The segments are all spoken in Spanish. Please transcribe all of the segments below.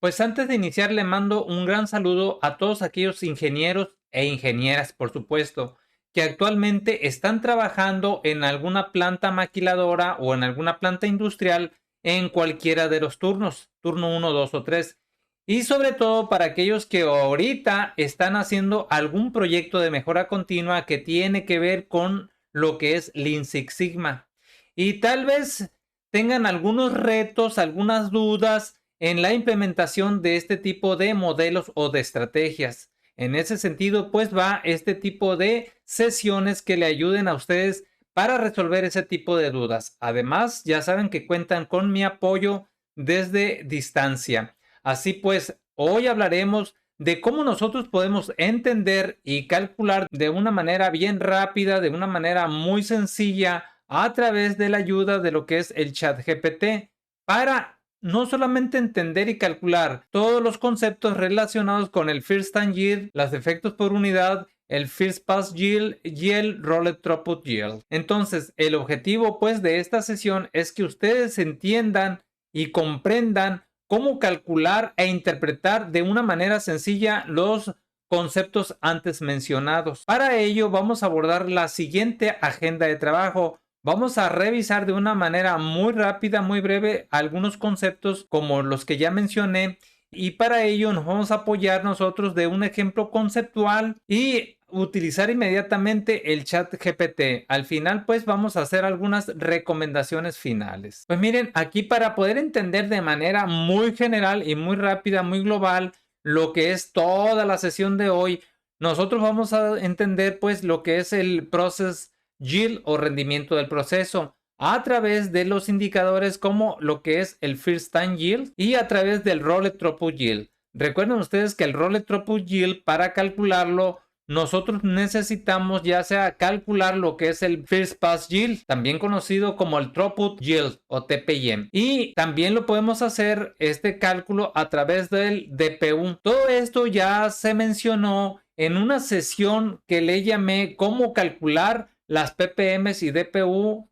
Pues antes de iniciar le mando un gran saludo a todos aquellos ingenieros e ingenieras, por supuesto, que actualmente están trabajando en alguna planta maquiladora o en alguna planta industrial en cualquiera de los turnos, turno 1, 2 o 3. Y sobre todo para aquellos que ahorita están haciendo algún proyecto de mejora continua que tiene que ver con lo que es Lean Six Sigma. Y tal vez tengan algunos retos, algunas dudas en la implementación de este tipo de modelos o de estrategias. En ese sentido, pues va este tipo de sesiones que le ayuden a ustedes para resolver ese tipo de dudas. Además, ya saben que cuentan con mi apoyo desde distancia. Así pues, hoy hablaremos de cómo nosotros podemos entender y calcular de una manera bien rápida, de una manera muy sencilla, a través de la ayuda de lo que es el chat GPT, para no solamente entender y calcular todos los conceptos relacionados con el First Time Yield, los efectos por unidad, el First Pass Yield y el Rolled Throughput Yield. Entonces, el objetivo pues de esta sesión es que ustedes entiendan y comprendan cómo calcular e interpretar de una manera sencilla los conceptos antes mencionados. Para ello vamos a abordar la siguiente agenda de trabajo. Vamos a revisar de una manera muy rápida, muy breve, algunos conceptos como los que ya mencioné, y para ello nos vamos a apoyar nosotros de un ejemplo conceptual y utilizar inmediatamente el chat GPT. Al final pues vamos a hacer algunas recomendaciones finales. Pues miren, aquí para poder entender de manera muy general y muy rápida, muy global, lo que es toda la sesión de hoy, nosotros vamos a entender pues lo que es el Process Yield o rendimiento del proceso a través de los indicadores como lo que es el First Time Yield y a través del Rolled Throughput Yield. Recuerden ustedes que el Rolled Throughput Yield, para calcularlo, nosotros necesitamos ya sea calcular lo que es el First Pass Yield, también conocido como el Throughput Yield o TPM. Y también lo podemos hacer este cálculo a través del DPU. Todo esto ya se mencionó en una sesión que le llamé cómo calcular las ppms y DPMO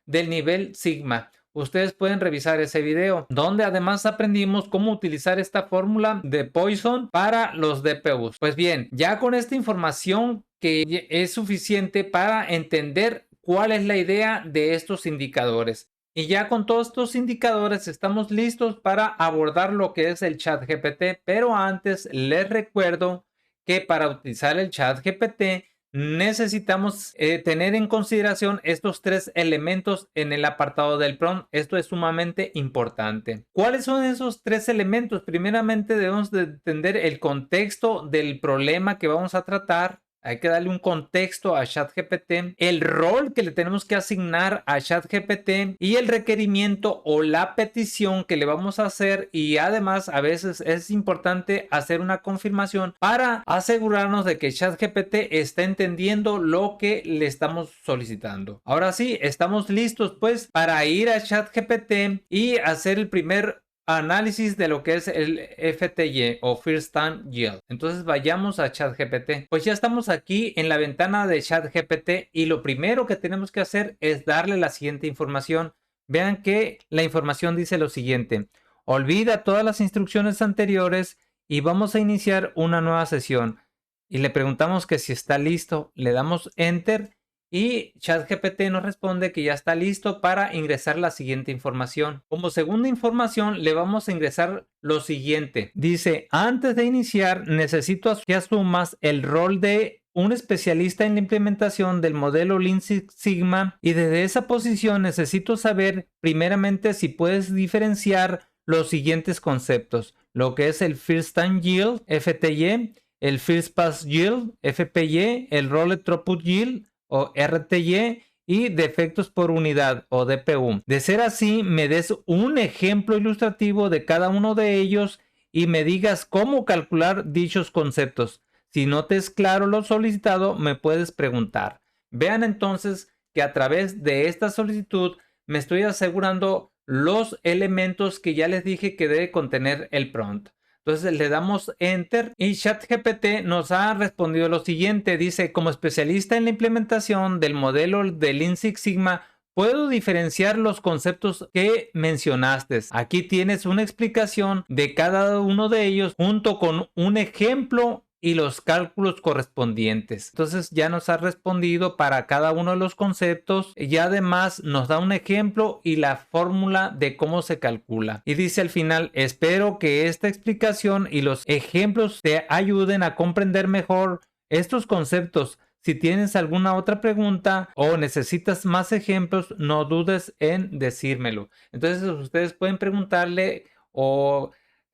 del nivel Sigma. Ustedes pueden revisar ese video, donde además aprendimos cómo utilizar esta fórmula de Poisson para los DPUs. Pues bien, ya con esta información que es suficiente para entender cuál es la idea de estos indicadores. Y ya con todos estos indicadores estamos listos para abordar lo que es el chat GPT, pero antes les recuerdo que para utilizar el chat GPT necesitamos tener en consideración estos tres elementos en el apartado del prompt. Esto es sumamente importante. ¿Cuáles son esos tres elementos? Primeramente debemos de entender el contexto del problema que vamos a tratar. Hay que darle un contexto a ChatGPT, el rol que le tenemos que asignar a ChatGPT y el requerimiento o la petición que le vamos a hacer, y además a veces es importante hacer una confirmación para asegurarnos de que ChatGPT está entendiendo lo que le estamos solicitando. Ahora sí, estamos listos pues para ir a ChatGPT y hacer el primer análisis de lo que es el FTY o First Time Yield. Entonces vayamos a ChatGPT. Pues ya estamos aquí en la ventana de ChatGPT y lo primero que tenemos que hacer es darle la siguiente información. Vean que la información dice lo siguiente: olvida todas las instrucciones anteriores y vamos a iniciar una nueva sesión. Y le preguntamos que si está listo, le damos Enter y ChatGPT nos responde que ya está listo para ingresar la siguiente información. Como segunda información le vamos a ingresar lo siguiente. Dice: antes de iniciar necesito que asumas el rol de un especialista en la implementación del modelo Lean Six Sigma, y desde esa posición necesito saber primeramente si puedes diferenciar los siguientes conceptos: lo que es el First Time Yield, FTY, el First Pass Yield, FPY, el Rolled Throughput Yield o RTY y defectos por unidad o DPU. De ser así, me des un ejemplo ilustrativo de cada uno de ellos y me digas cómo calcular dichos conceptos. Si no te es claro lo solicitado, me puedes preguntar. Vean entonces que a través de esta solicitud me estoy asegurando los elementos que ya les dije que debe contener el prompt. Entonces le damos Enter y ChatGPT nos ha respondido lo siguiente. Dice: como especialista en la implementación del modelo de Lean Six Sigma, puedo diferenciar los conceptos que mencionaste. Aquí tienes una explicación de cada uno de ellos junto con un ejemplo y los cálculos correspondientes. Entonces ya nos ha respondido para cada uno de los conceptos y además nos da un ejemplo y la fórmula de cómo se calcula. Y dice al final, espero que esta explicación y los ejemplos te ayuden a comprender mejor estos conceptos. Si tienes alguna otra pregunta o necesitas más ejemplos, no dudes en decírmelo. Entonces ustedes pueden preguntarle o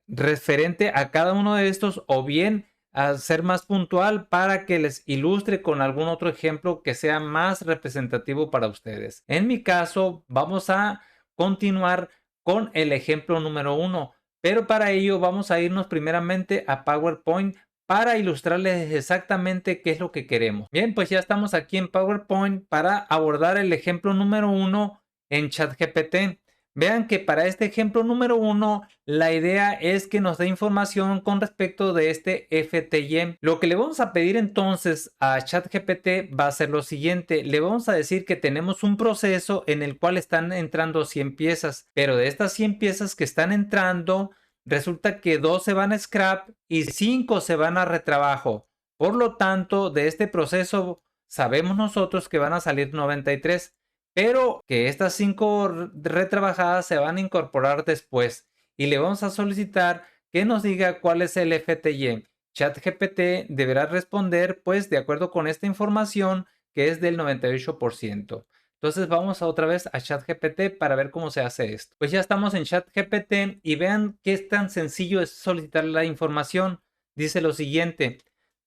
referente a cada uno de estos o bien a ser más puntual para que les ilustre con algún otro ejemplo que sea más representativo para ustedes. En mi caso, vamos a continuar con el ejemplo número 1, pero para ello vamos a irnos primeramente a PowerPoint para ilustrarles exactamente qué es lo que queremos. Bien, pues ya estamos aquí en PowerPoint para abordar el ejemplo número 1 en ChatGPT. Vean que para este ejemplo número 1, la idea es que nos dé información con respecto de este FTY. Lo que le vamos a pedir entonces a ChatGPT va a ser lo siguiente. Le vamos a decir que tenemos un proceso en el cual están entrando 100 piezas, pero de estas 100 piezas que están entrando, resulta que 2 se van a scrap y 5 se van a retrabajo. Por lo tanto, de este proceso sabemos nosotros que van a salir 93. Pero que estas 5 retrabajadas se van a incorporar después y le vamos a solicitar que nos diga cuál es el FTY. ChatGPT deberá responder pues de acuerdo con esta información que es del 98%. Entonces vamos otra vez a ChatGPT para ver cómo se hace esto. Pues ya estamos en ChatGPT y vean qué tan sencillo es solicitar la información. Dice lo siguiente: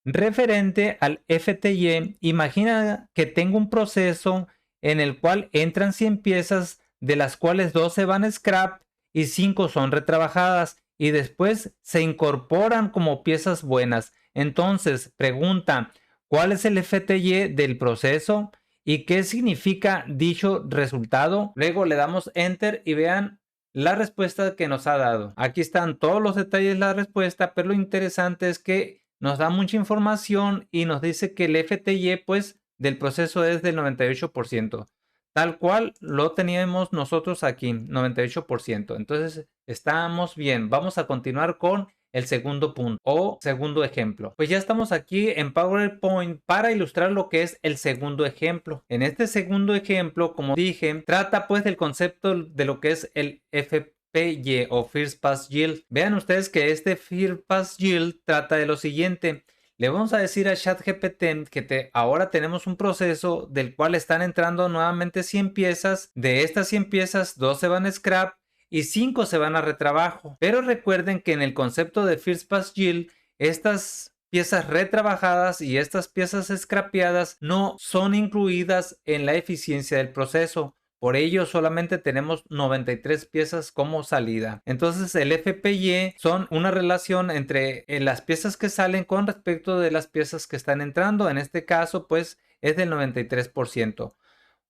referente al FTY, imagina que tengo un proceso en el cual entran 100 piezas, de las cuales 12 van a scrap y 5 son retrabajadas y después se incorporan como piezas buenas. Entonces, pregunta, ¿cuál es el FTY del proceso y qué significa dicho resultado? Luego le damos Enter y vean la respuesta que nos ha dado. Aquí están todos los detalles de la respuesta, pero lo interesante es que nos da mucha información y nos dice que el FTY pues del proceso es del 98%. Tal cual lo teníamos nosotros aquí, 98%. Entonces estamos bien. Vamos a continuar con el segundo punto o segundo ejemplo. Pues ya estamos aquí en PowerPoint para ilustrar lo que es el segundo ejemplo. En este segundo ejemplo, como dije, trata pues del concepto de lo que es el FPY o First Pass Yield. Vean ustedes que este First Pass Yield trata de lo siguiente. Le vamos a decir a ChatGPT que ahora tenemos un proceso del cual están entrando nuevamente 100 piezas. De estas 100 piezas, 2 se van a scrap y 5 se van a retrabajo. Pero recuerden que en el concepto de First Pass Yield, estas piezas retrabajadas y estas piezas scrapeadas no son incluidas en la eficiencia del proceso. Por ello solamente tenemos 93 piezas como salida. Entonces el FPY son una relación entre las piezas que salen con respecto de las piezas que están entrando. En este caso pues es del 93%.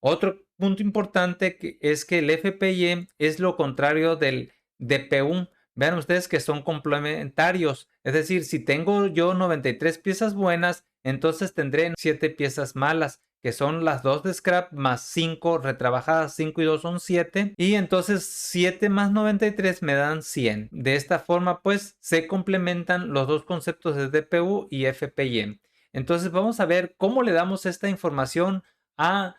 Otro punto importante es que el FPY es lo contrario del DPU. Vean ustedes que son complementarios. Es decir, si tengo yo 93 piezas buenas, entonces tendré 7 piezas malas, que son las 2 de scrap más 5 retrabajadas. 5 y 2 son 7. Y entonces 7 más 93 me dan 100. De esta forma pues se complementan los dos conceptos de DPU y FPY. Entonces vamos a ver cómo le damos esta información a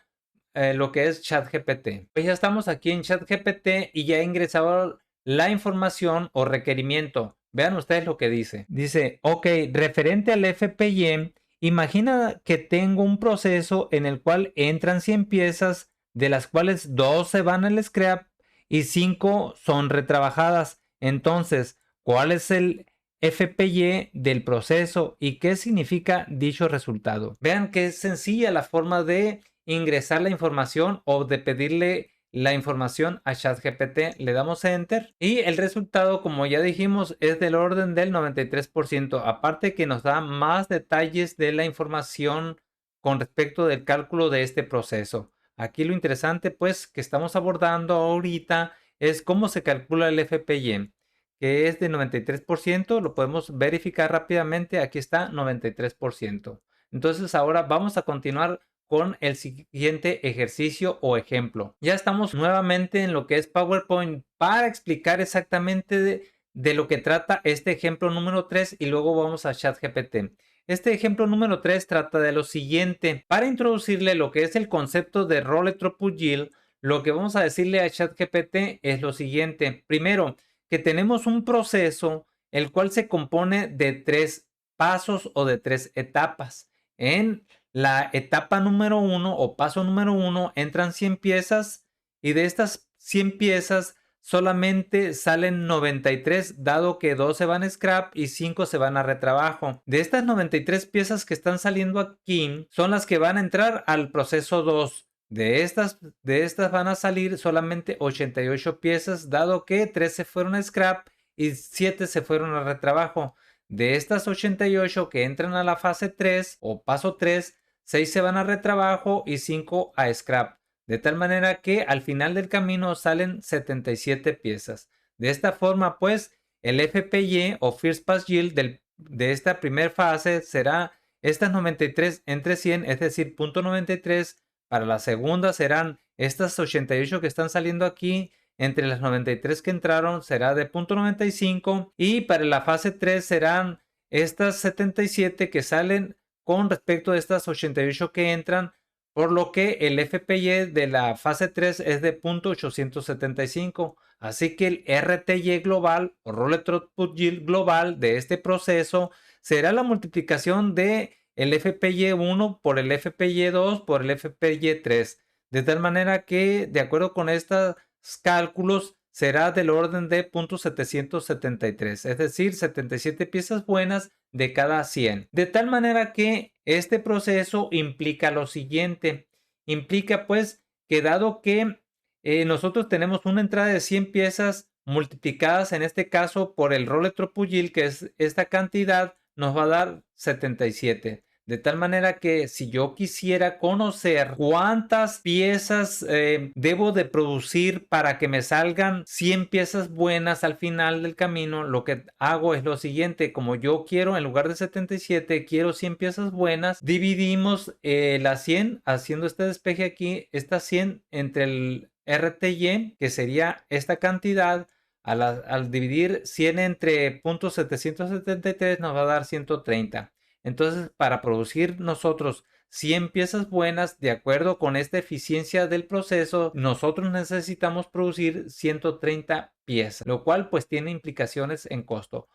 lo que es ChatGPT. Pues ya estamos aquí en ChatGPT y ya he ingresado la información o requerimiento. Vean ustedes lo que dice. Dice, ok, referente al FPY, imagina que tengo un proceso en el cual entran 100 piezas, de las cuales 2 se van al scrap y 5 son retrabajadas. Entonces, ¿cuál es el FPY del proceso y qué significa dicho resultado? Vean que es sencilla la forma de ingresar la información o de pedirle la información a ChatGPT. Le damos Enter y el resultado, como ya dijimos, es del orden del 93%. Aparte que nos da más detalles de la información con respecto del cálculo de este proceso. Aquí lo interesante pues que estamos abordando ahorita es cómo se calcula el FPY, que es de 93%. Lo podemos verificar rápidamente. Aquí está 93%. Entonces ahora vamos a continuar con el siguiente ejercicio o ejemplo. Ya estamos nuevamente en lo que es PowerPoint para explicar exactamente de lo que trata este ejemplo número 3 y luego vamos a ChatGPT. Este ejemplo número 3 trata de lo siguiente. Para introducirle lo que es el concepto de Role Throughput Yield, lo que vamos a decirle a ChatGPT es lo siguiente. Primero, que tenemos un proceso el cual se compone de 3 pasos o de 3 etapas. En la etapa número 1 o paso número 1 entran 100 piezas y de estas 100 piezas solamente salen 93, dado que 2 se van a scrap y 5 se van a retrabajo. De estas 93 piezas que están saliendo aquí son las que van a entrar al proceso 2. De estas van a salir solamente 88 piezas, dado que 3 se fueron a scrap y 7 se fueron a retrabajo. De estas 88 que entran a la fase 3 o paso 3, 6 se van a retrabajo y 5 a scrap. De tal manera que al final del camino salen 77 piezas. De esta forma, pues, el FPY o First Pass Yield de esta primera fase será estas 93 entre 100, es decir, 0.93. Para la segunda serán estas 88 que están saliendo aquí. Entre las 93 que entraron será de 0.95 y para la fase 3 serán estas 77 que salen con respecto a estas 88 que entran, por lo que el FPY de la fase 3 es de 0.875. Así que el RTY global o Role Throughput Yield global de este proceso será la multiplicación de el FPY 1 por el FPY 2 por el FPY 3. De tal manera que, de acuerdo con estas cálculos, será del orden de 0.773, es decir, 77 piezas buenas de cada 100. De tal manera que este proceso implica lo siguiente. Implica pues que dado que nosotros tenemos una entrada de 100 piezas multiplicadas en este caso por el Role Throughput Yield, que es esta cantidad, nos va a dar 77. De tal manera que si yo quisiera conocer cuántas piezas debo de producir para que me salgan 100 piezas buenas al final del camino, lo que hago es lo siguiente. Como yo quiero, en lugar de 77, quiero 100 piezas buenas, dividimos las 100, haciendo este despeje aquí, estas 100 entre el RTY, que sería esta cantidad. Al dividir 100 entre 0.773 nos va a dar 130. Entonces, para producir nosotros 100 piezas buenas, de acuerdo con esta eficiencia del proceso, nosotros necesitamos producir 130 piezas, lo cual pues tiene implicaciones en costo.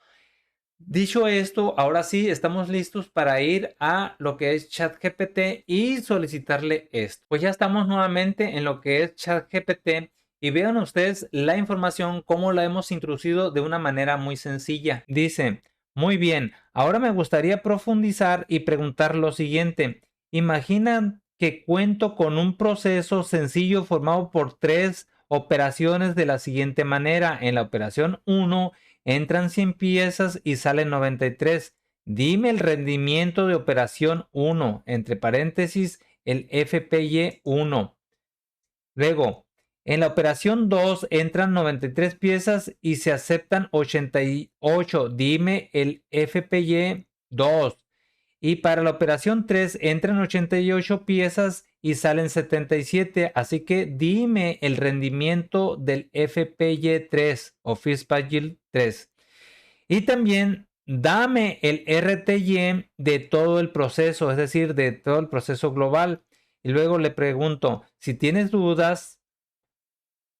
Dicho esto, ahora sí estamos listos para ir a lo que es ChatGPT y solicitarle esto. Pues ya estamos nuevamente en lo que es ChatGPT y vean ustedes la información cómo la hemos introducido de una manera muy sencilla. Dice: muy bien, ahora me gustaría profundizar y preguntar lo siguiente. Imagina que cuento con un proceso sencillo formado por 3 operaciones de la siguiente manera. En la operación 1 entran 100 piezas y salen 93. Dime el rendimiento de operación 1, entre paréntesis, el FPY 1. Luego, en la operación 2 entran 93 piezas y se aceptan 88. Dime el FPY 2. Y para la operación 3 entran 88 piezas y salen 77. Así que dime el rendimiento del FPY 3 o First Pass Yield 3. Y también dame el RTY de todo el proceso, es decir, de todo el proceso global. Y luego le pregunto: si tienes dudas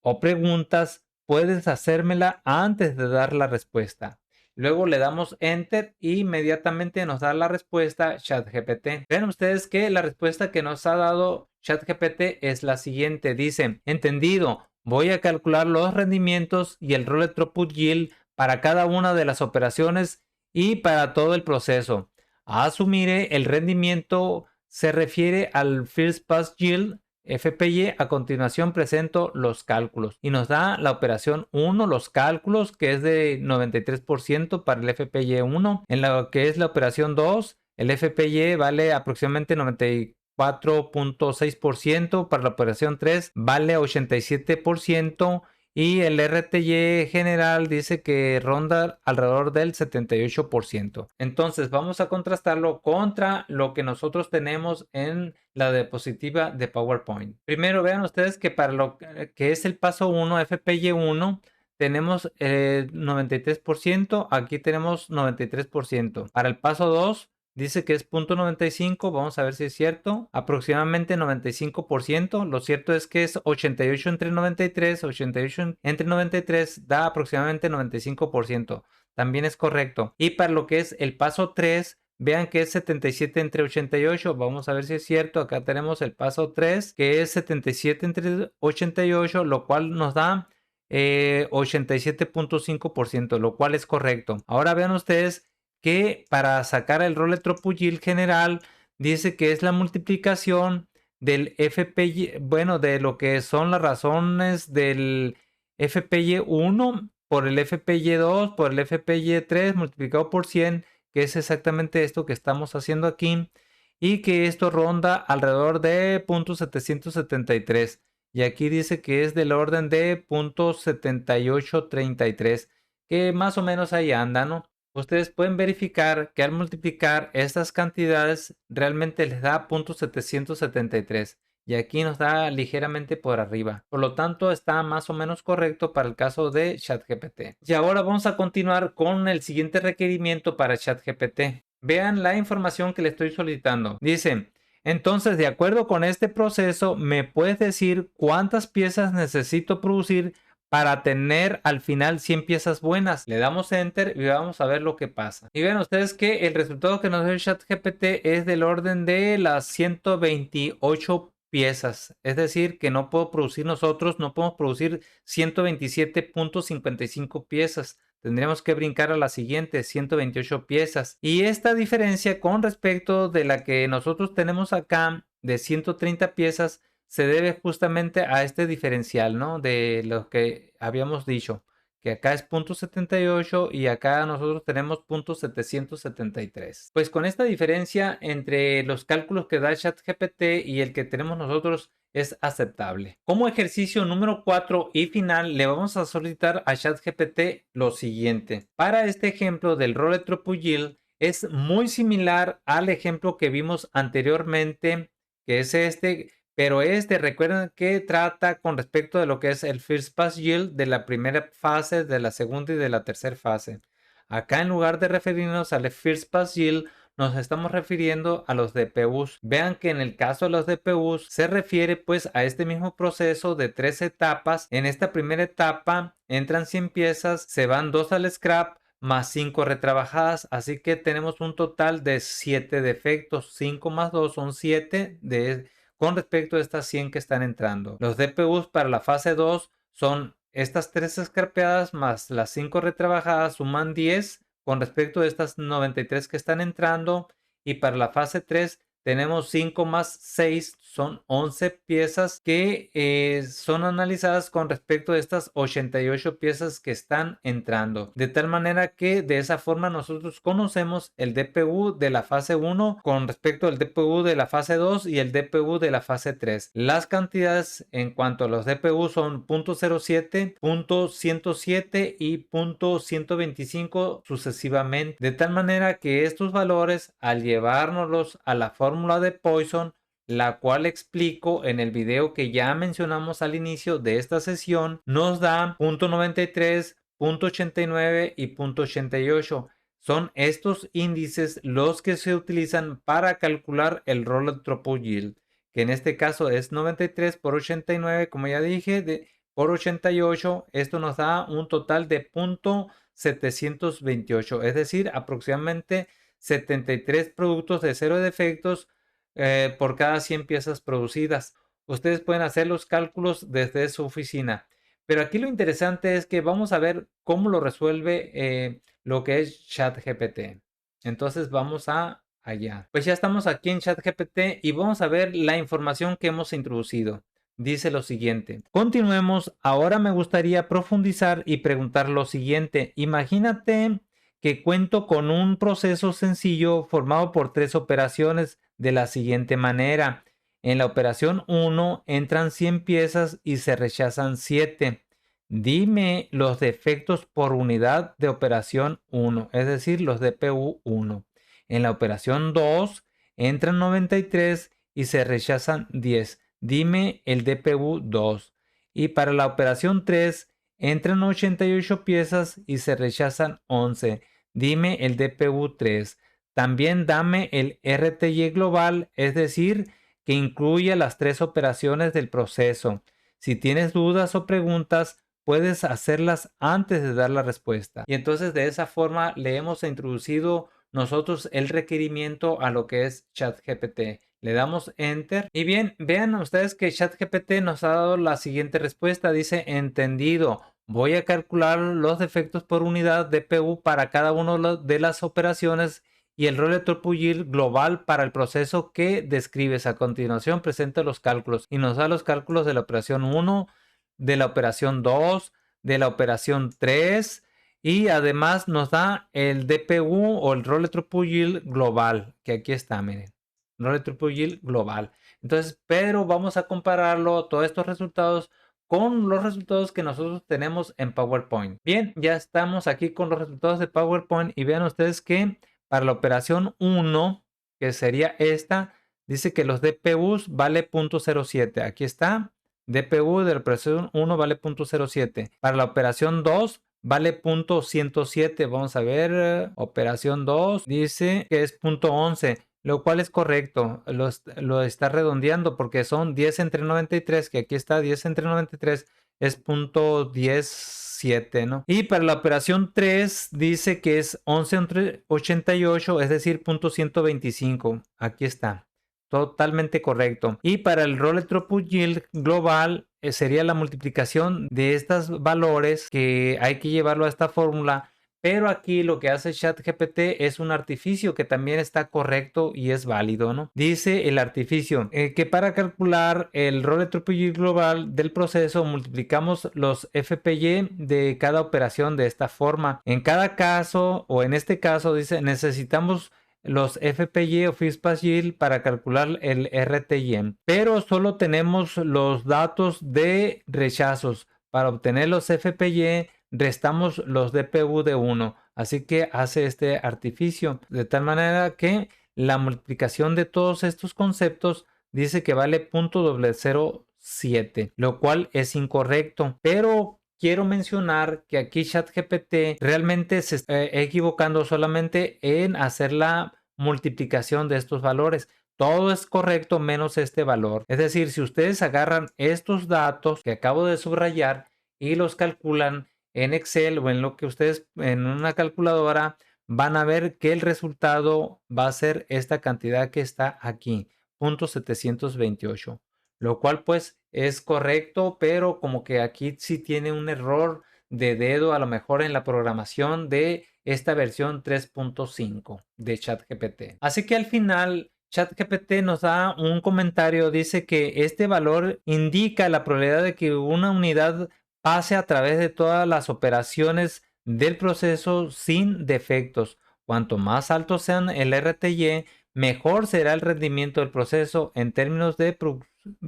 o preguntas, puedes hacérmela antes de dar la respuesta. Luego le damos Enter y inmediatamente nos da la respuesta ChatGPT. Vean ustedes que la respuesta que nos ha dado ChatGPT es la siguiente. Dice: entendido, voy a calcular los rendimientos y el Role Throughput Yield para cada una de las operaciones y para todo el proceso. Asumiré el rendimiento se refiere al First Pass Yield FPY. A continuación presento los cálculos y nos da la operación 1, los cálculos, que es de 93% para el FPY 1. En lo que es la operación 2, el FPY vale aproximadamente 94.6%. Para la operación 3 vale 87%. y el RTY general dice que ronda alrededor del 78%. Entonces vamos a contrastarlo contra lo que nosotros tenemos en la diapositiva de PowerPoint. Primero vean ustedes que para lo que es el paso 1, FPY1, tenemos 93%, aquí tenemos 93%. Para el paso 2, dice que es 0.95, vamos a ver si es cierto, aproximadamente 95%, lo cierto es que es 88 entre 93, 88 entre 93 da aproximadamente 95%, también es correcto. Y para lo que es el paso 3, vean que es 77 entre 88, vamos a ver si es cierto, acá tenemos el paso 3, que es 77 entre 88, lo cual nos da 87.5%, lo cual es correcto. Ahora vean ustedes que para sacar el Role-Tropugil general dice que es la multiplicación del FPY, bueno, de lo que son las razones del FPY1 por el FPY2 por el FPY3 multiplicado por 100, que es exactamente esto que estamos haciendo aquí, y que esto ronda alrededor de 0.773. Y aquí dice que es del orden de 0.7833, que más o menos ahí anda, ¿no? Ustedes pueden verificar que al multiplicar estas cantidades realmente les da 0.773 y aquí nos da ligeramente por arriba. Por lo tanto, está más o menos correcto para el caso de ChatGPT. Y ahora vamos a continuar con el siguiente requerimiento para ChatGPT. Vean la información que le estoy solicitando. Dice: entonces, de acuerdo con este proceso, ¿me puedes decir cuántas piezas necesito producir para tener al final 100 piezas buenas? Le damos Enter y vamos a ver lo que pasa. Y vean ustedes que el resultado que nos dio el ChatGPT es del orden de las 128 piezas. Es decir, que no puedo producir nosotros, no podemos producir 127.55 piezas. Tendríamos que brincar a la siguiente, 128 piezas. Y esta diferencia con respecto de la que nosotros tenemos acá de 130 piezas se debe justamente a este diferencial, ¿no? De lo que habíamos dicho, que acá es 0.78 y acá nosotros tenemos 0.773. Pues con esta diferencia entre los cálculos que da ChatGPT y el que tenemos nosotros es aceptable. Como ejercicio número 4 y final, le vamos a solicitar a ChatGPT lo siguiente. Para este ejemplo del Role-Tropugil es muy similar al ejemplo que vimos anteriormente, que es este, pero recuerden que trata con respecto de lo que es el First Pass Yield de la primera fase, de la segunda y de la tercera fase. Acá, en lugar de referirnos al First Pass Yield, nos estamos refiriendo a los DPUs. Vean que en el caso de los DPUs se refiere pues a este mismo proceso de 3 etapas. En esta primera etapa entran 100 piezas, se van 2 al scrap más 5 retrabajadas, así que tenemos un total de 7 defectos. 5 más 2 son 7 con respecto a estas 100 que están entrando. Los DPUs para la fase 2 son estas 3 scrapeadas más las 5 retrabajadas, suman 10 con respecto a estas 93 que están entrando, y para la fase 3 tenemos 5 más 6, son 11 piezas que son analizadas con respecto a estas 88 piezas que están entrando. De tal manera que de esa forma nosotros conocemos el DPU de la fase 1 con respecto al DPU de la fase 2 y el DPU de la fase 3. Las cantidades en cuanto a los DPU son 0.07, 0.107 y 0.125 sucesivamente. De tal manera que estos valores, al llevárnoslos a la fórmula de Poisson, la cual explico en el video que ya mencionamos al inicio de esta sesión, nos da 0.93, 0.89 y 0.88. Son estos índices los que se utilizan para calcular el Role-Tropugil, que en este caso es 93 por 89, como ya dije, por 88. Esto nos da un total de 0.728, es decir, aproximadamente 73 productos de 0 defectos por cada 100 piezas producidas. Ustedes pueden hacer los cálculos desde su oficina. Pero aquí lo interesante es que vamos a ver cómo lo resuelve lo que es ChatGPT. Entonces vamos allá. Pues ya estamos aquí en ChatGPT y vamos a ver la información que hemos introducido. Dice lo siguiente: continuemos. Ahora me gustaría profundizar y preguntar lo siguiente. Imagínate que cuento con un proceso sencillo formado por 3 operaciones de la siguiente manera. En la operación 1 entran 100 piezas y se rechazan 7. dime los defectos por unidad de operación 1, es decir, los DPU 1. En la operación 2 entran 93 y se rechazan 10. Dime el DPU 2. Y para la operación 3 entran 88 piezas y se rechazan 11. Dime el DPU 3. También dame el RTY global, es decir, que incluya las 3 operaciones del proceso. Si tienes dudas o preguntas, puedes hacerlas antes de dar la respuesta. Y entonces de esa forma le hemos introducido nosotros el requerimiento a lo que es ChatGPT. Le damos Enter. Y bien, vean ustedes que ChatGPT nos ha dado la siguiente respuesta. Dice, entendido. Voy a calcular los defectos por unidad de DPU para cada una de las operaciones y el rol de Topuyil global para el proceso que describes. A continuación presenta los cálculos y nos da los cálculos de la operación 1, de la operación 2, de la operación 3 y además nos da el DPU o el rol de Topuyil global, que aquí está, miren, rol de Topuyil global. Entonces, pero vamos a compararlo, todos estos resultados, con los resultados que nosotros tenemos en PowerPoint. Bien, ya estamos aquí con los resultados de PowerPoint y vean ustedes que para la operación 1, que sería esta, dice que los DPUs vale 0.07. Aquí está. DPU de la operación 1 vale 0.07. Para la operación 2 vale 0.107. Vamos a ver. Operación 2 dice que es 0.11. Lo cual es correcto. Lo está redondeando porque son 10 entre 93. Que aquí está 10 entre 93. Es 0.17, ¿no? Y para la operación 3 dice que es 11 entre 88, es decir, 0.125. Aquí está. Totalmente correcto. Y para el rol Topuyil global sería la multiplicación de estos valores que hay que llevarlo a esta fórmula. Pero aquí lo que hace ChatGPT es un artificio que también está correcto y es válido, ¿no? Dice el artificio que para calcular el rol de Topuyil global del proceso multiplicamos los FPY de cada operación de esta forma. En cada caso, o en este caso, dice, necesitamos los FPY o FISPAGIL para calcular el RTY, pero solo tenemos los datos de rechazos. Para obtener los FPY restamos los DPU de 1, así que hace este artificio de tal manera que la multiplicación de todos estos conceptos dice que vale 0.007, lo cual es incorrecto, pero quiero mencionar que aquí ChatGPT realmente se está equivocando solamente en hacer la multiplicación de estos valores. Todo es correcto menos este valor. Es decir, si ustedes agarran estos datos que acabo de subrayar y los calculan en Excel o en lo que ustedes en una calculadora, van a ver que el resultado va a ser esta cantidad que está aquí, 0.728, lo cual pues es correcto, pero como que aquí sí tiene un error de dedo a lo mejor en la programación de esta versión 3.5 de ChatGPT. Así que al final ChatGPT nos da un comentario, dice que este valor indica la probabilidad de que una unidad pase a través de todas las operaciones del proceso sin defectos. Cuanto más alto sean el RTY, mejor será el rendimiento del proceso en términos de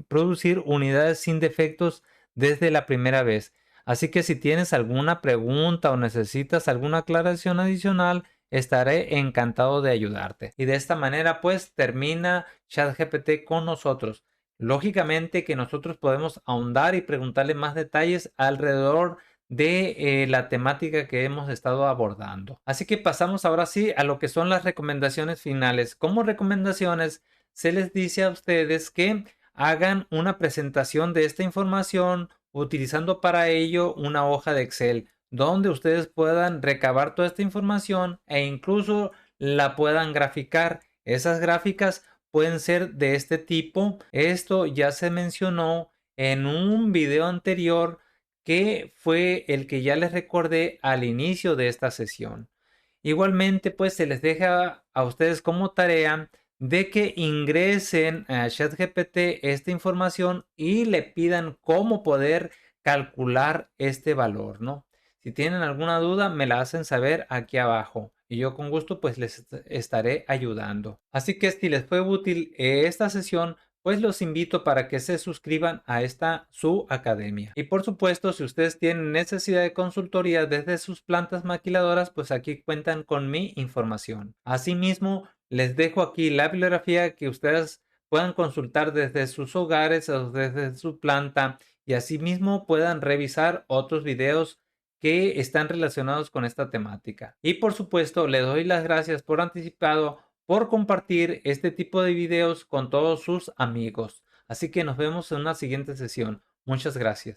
producir unidades sin defectos desde la primera vez. Así que si tienes alguna pregunta o necesitas alguna aclaración adicional, estaré encantado de ayudarte. Y de esta manera pues termina ChatGPT con nosotros. Lógicamente que nosotros podemos ahondar y preguntarle más detalles alrededor de la temática que hemos estado abordando. Así que pasamos ahora sí a lo que son las recomendaciones finales. Como recomendaciones se les dice a ustedes que hagan una presentación de esta información utilizando para ello una hoja de Excel donde ustedes puedan recabar toda esta información e incluso la puedan graficar. Esas gráficas pueden ser de este tipo. Esto ya se mencionó en un video anterior que fue el que ya les recordé al inicio de esta sesión. Igualmente, pues se les deja a ustedes como tarea de que ingresen a ChatGPT esta información y le pidan cómo poder calcular este valor, ¿no? Si tienen alguna duda, me la hacen saber aquí abajo y yo con gusto pues les estaré ayudando. Así que si les fue útil esta sesión, pues los invito para que se suscriban a esta su academia. Y por supuesto, si ustedes tienen necesidad de consultoría desde sus plantas maquiladoras, pues aquí cuentan con mi información. Asimismo, les dejo aquí la bibliografía que ustedes puedan consultar desde sus hogares o desde su planta y asimismo puedan revisar otros videos que están relacionados con esta temática. Y por supuesto, le doy las gracias por anticipado por compartir este tipo de videos con todos sus amigos. Así que nos vemos en una siguiente sesión. Muchas gracias.